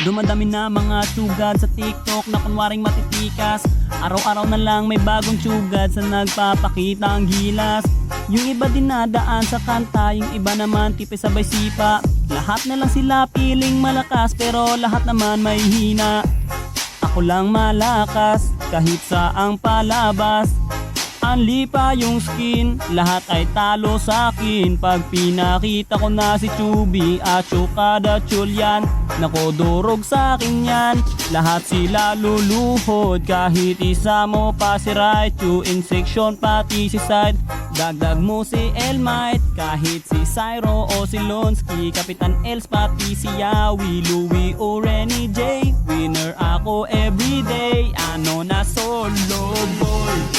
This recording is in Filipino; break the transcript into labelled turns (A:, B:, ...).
A: Dumadami na mga tsugad sa TikTok na kunwaring matitikas. Araw-araw na lang may bagong tsugad sa nagpapakita ang gilas. Yung iba dinadaan sa kanta, yung iba naman tipe sabay sipa. Lahat na lang sila piling malakas pero lahat naman may hina. Ako lang malakas kahit saang palabas. Anli pa yung skin, lahat ay talo sa akin. Pag pinakita ko na si Chubby at Chukada Chulyan, nako durog sa akin yan. Lahat sila luluhod, kahit isa mo pa si Raichu. In section pati si Side, dagdag mo si Elmite. Kahit si Cyro o si Lonsky, Kapitan Els pati si Yawi, Louie o Renny J. Winner ako everyday, ano na solo boy.